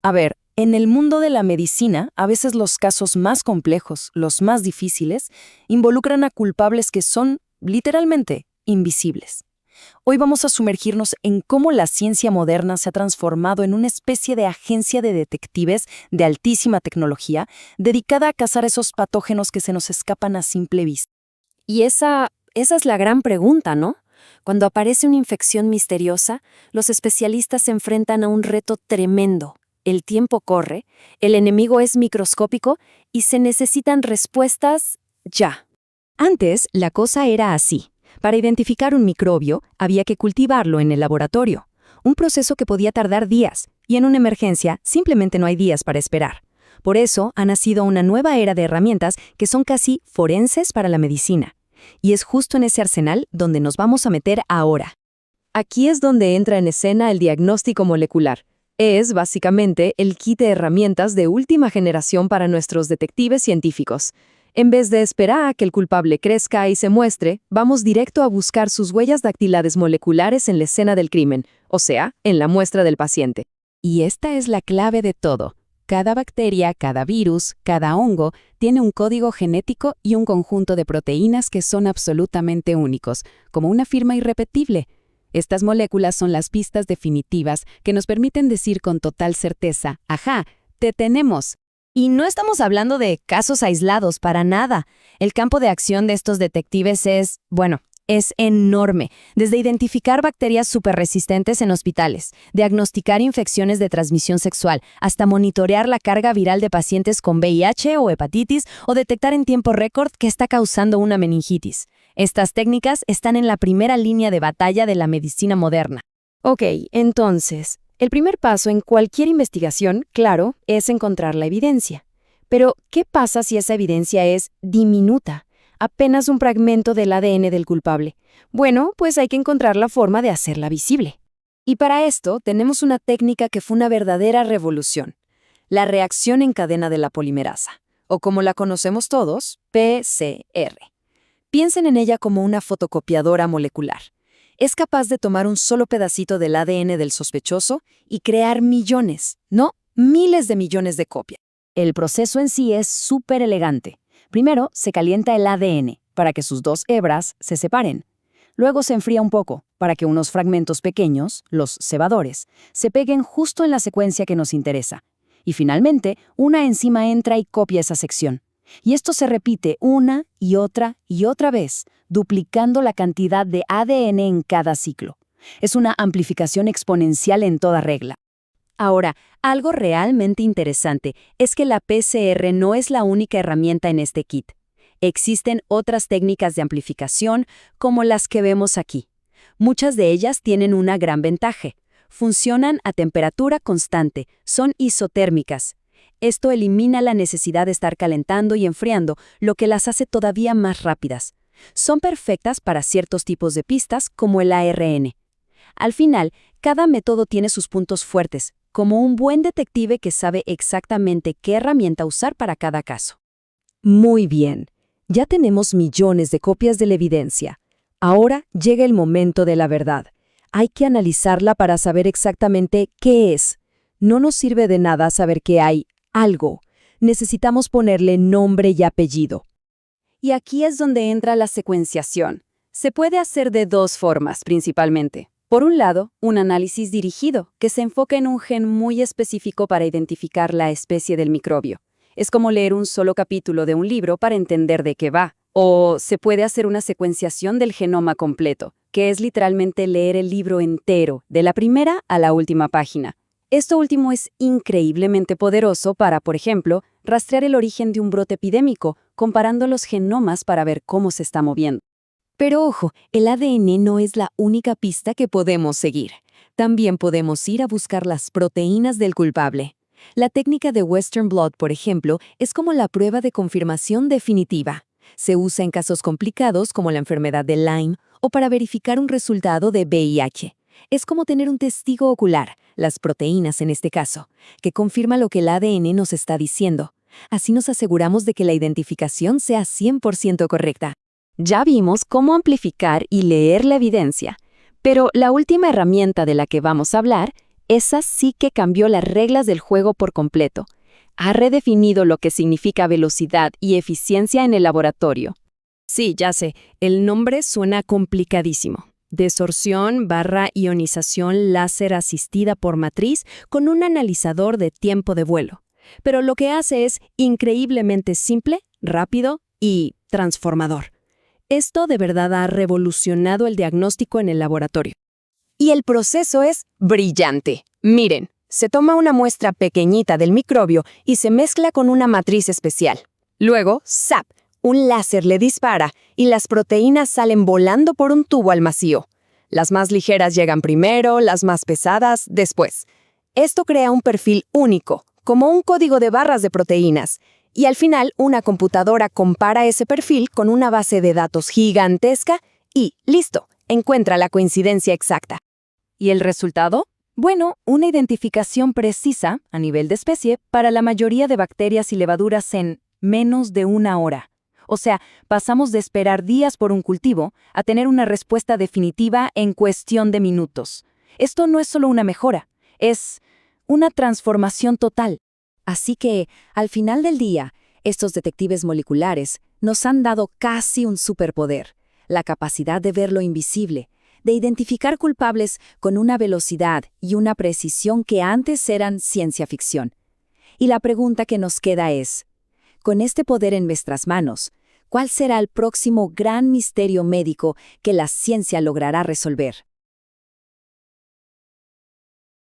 A ver, en el mundo de la medicina, a veces los casos más complejos, los más difíciles, involucran a culpables que son, literalmente, invisibles. Hoy vamos a sumergirnos en cómo la ciencia moderna se ha transformado en una especie de agencia de detectives de altísima tecnología dedicada a cazar esos patógenos que se nos escapan a simple vista. Y esa es la gran pregunta, ¿no? Cuando aparece una infección misteriosa, los especialistas se enfrentan a un reto tremendo. El tiempo corre, el enemigo es microscópico y se necesitan respuestas ya. Antes, la cosa era así. Para identificar un microbio, había que cultivarlo en el laboratorio. Un proceso que podía tardar días, y en una emergencia simplemente no hay días para esperar. Por eso ha nacido una nueva era de herramientas que son casi forenses para la medicina. Y es justo en ese arsenal donde nos vamos a meter ahora. Aquí es donde entra en escena el diagnóstico molecular. Es, básicamente, el kit de herramientas de última generación para nuestros detectives científicos. En vez de esperar a que el culpable crezca y se muestre, vamos directo a buscar sus huellas dactilares moleculares en la escena del crimen, o sea, en la muestra del paciente. Y esta es la clave de todo. Cada bacteria, cada virus, cada hongo tiene un código genético y un conjunto de proteínas que son absolutamente únicos, como una firma irrepetible. Estas moléculas son las pistas definitivas que nos permiten decir con total certeza, ¡ajá, te tenemos! Y no estamos hablando de casos aislados, para nada. El campo de acción de estos detectives es enorme. Desde identificar bacterias superresistentes en hospitales, diagnosticar infecciones de transmisión sexual, hasta monitorear la carga viral de pacientes con VIH o hepatitis o detectar en tiempo récord qué está causando una meningitis. Estas técnicas están en la primera línea de batalla de la medicina moderna. Ok, entonces, el primer paso en cualquier investigación, claro, es encontrar la evidencia. Pero, ¿qué pasa si esa evidencia es diminuta? Apenas un fragmento del ADN del culpable. Bueno, pues hay que encontrar la forma de hacerla visible. Y para esto tenemos una técnica que fue una verdadera revolución. La reacción en cadena de la polimerasa, o como la conocemos todos, PCR. Piensen en ella como una fotocopiadora molecular. Es capaz de tomar un solo pedacito del ADN del sospechoso y crear millones, no miles de millones de copias. El proceso en sí es súper elegante. Primero, se calienta el ADN para que sus dos hebras se separen. Luego se enfría un poco para que unos fragmentos pequeños, los cebadores, se peguen justo en la secuencia que nos interesa. Y finalmente, una enzima entra y copia esa sección. Y esto se repite una y otra vez, duplicando la cantidad de ADN en cada ciclo. Es una amplificación exponencial en toda regla. Ahora, algo realmente interesante es que la PCR no es la única herramienta en este kit. Existen otras técnicas de amplificación como las que vemos aquí. Muchas de ellas tienen una gran ventaja. Funcionan a temperatura constante, son isotérmicas. Esto elimina la necesidad de estar calentando y enfriando, lo que las hace todavía más rápidas. Son perfectas para ciertos tipos de pistas, como el ARN. Al final, cada método tiene sus puntos fuertes, como un buen detective que sabe exactamente qué herramienta usar para cada caso. Muy bien, ya tenemos millones de copias de la evidencia. Ahora llega el momento de la verdad. Hay que analizarla para saber exactamente qué es. No nos sirve de nada saber que hay algo. Necesitamos ponerle nombre y apellido. Y aquí es donde entra la secuenciación. Se puede hacer de dos formas, principalmente. Por un lado, un análisis dirigido, que se enfoca en un gen muy específico para identificar la especie del microbio. Es como leer un solo capítulo de un libro para entender de qué va. O se puede hacer una secuenciación del genoma completo, que es literalmente leer el libro entero, de la primera a la última página. Esto último es increíblemente poderoso para, por ejemplo, rastrear el origen de un brote epidémico, comparando los genomas para ver cómo se está moviendo. Pero ojo, el ADN no es la única pista que podemos seguir. También podemos ir a buscar las proteínas del culpable. La técnica de Western Blot, por ejemplo, es como la prueba de confirmación definitiva. Se usa en casos complicados como la enfermedad de Lyme o para verificar un resultado de VIH. Es como tener un testigo ocular, las proteínas en este caso, que confirma lo que el ADN nos está diciendo. Así nos aseguramos de que la identificación sea 100% correcta. Ya vimos cómo amplificar y leer la evidencia, pero la última herramienta de la que vamos a hablar Esa sí que cambió las reglas del juego por completo. Ha redefinido lo que significa velocidad y eficiencia en el laboratorio. Sí, ya sé, el nombre suena complicadísimo. Desorción/ionización láser asistida por matriz con un analizador de tiempo de vuelo. Pero lo que hace es increíblemente simple, rápido y transformador. Esto de verdad ha revolucionado el diagnóstico en el laboratorio. Y el proceso es brillante. Miren, se toma una muestra pequeñita del microbio y se mezcla con una matriz especial. Luego, ¡zap!, un láser le dispara y las proteínas salen volando por un tubo al vacío. Las más ligeras llegan primero, las más pesadas después. Esto crea un perfil único, como un código de barras de proteínas. Y al final, una computadora compara ese perfil con una base de datos gigantesca y, listo, encuentra la coincidencia exacta. ¿Y el resultado? Bueno, una identificación precisa, a nivel de especie, para la mayoría de bacterias y levaduras en menos de 1 hora. O sea, pasamos de esperar días por un cultivo a tener una respuesta definitiva en cuestión de minutos. Esto no es solo una mejora, es una transformación total. Así que, al final del día, estos detectives moleculares nos han dado casi un superpoder, la capacidad de ver lo invisible, de identificar culpables con una velocidad y una precisión que antes eran ciencia ficción. Y la pregunta que nos queda es, con este poder en nuestras manos, ¿cuál será el próximo gran misterio médico que la ciencia logrará resolver?